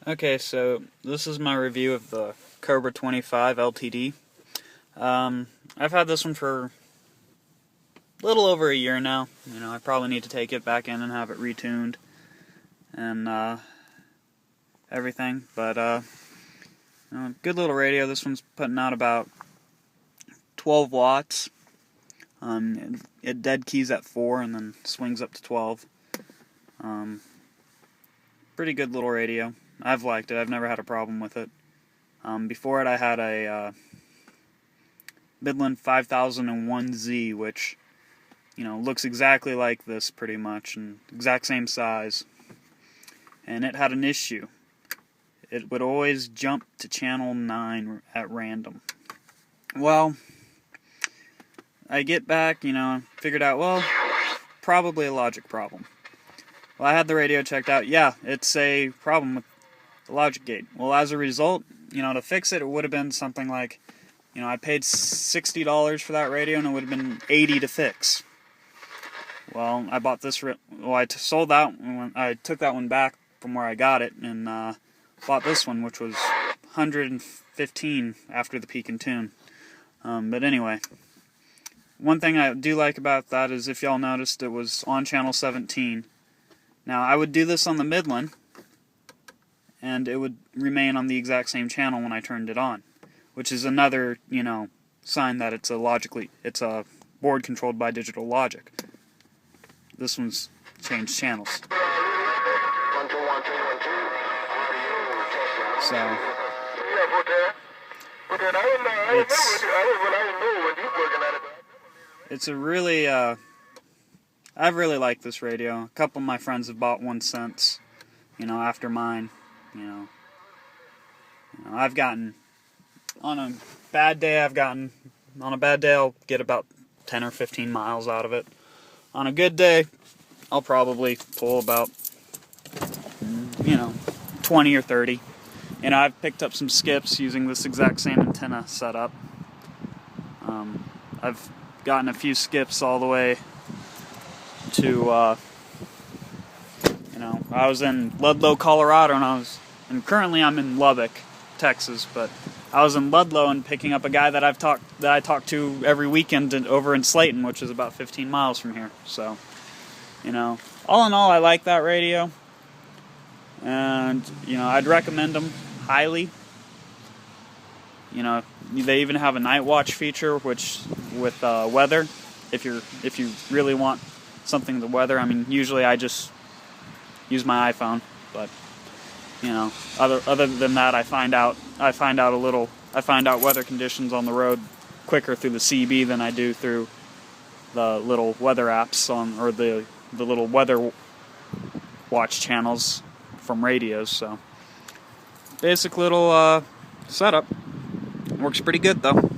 Okay, so this is my review of the Cobra 25 LTD. I've had this one for a little over a year now. I probably need to take it back in and have it retuned and everything. But good little radio. This one's putting out about 12 watts. It dead keys at 4 and then swings up to 12. Pretty good little radio. I've liked it. I've never had a problem with it. Before it, I had a Midland 5001Z, which, looks exactly like this pretty much, and exact same size. And it had an issue. It would always jump to channel 9 at random. Well, I get back, figured out, well, probably a logic problem. Well, I had the radio checked out. Yeah, it's a problem with the logic gate. Well, as a result, to fix it, it would have been something like, I paid $60 for that radio, and it would have been $80 to fix. Well, I bought this. I sold that one. I took that one back from where I got it, and bought this one, which was $115 after the peak and tune. But anyway, one thing I do like about that is, if y'all noticed, it was on channel 17. Now, I would do this on the Midland, and it would remain on the exact same channel when I turned it on, which is another, sign that it's a board controlled by digital logic. This one's changed channels. So, it's a really, I really like this radio. A couple of my friends have bought one since, after mine. I've gotten, on a bad day, I'll get about 10 or 15 miles out of it. On a good day, I'll probably pull about, 20 or 30. I've picked up some skips using this exact same antenna setup. I've gotten a few skips all the way to, I was in Ludlow, Colorado, and currently I'm in Lubbock, Texas, but I was in Ludlow and picking up a guy that I talk to every weekend over in Slayton, which is about 15 miles from here. So, all in all, I like that radio, and I'd recommend them highly. They even have a night watch feature, which with weather, if you really want something to weather. Usually I just use my iPhone, but other than that, I find out weather conditions on the road quicker through the CB than I do through the little weather apps or the little weather watch channels from radios. So, basic little setup. Works pretty good though.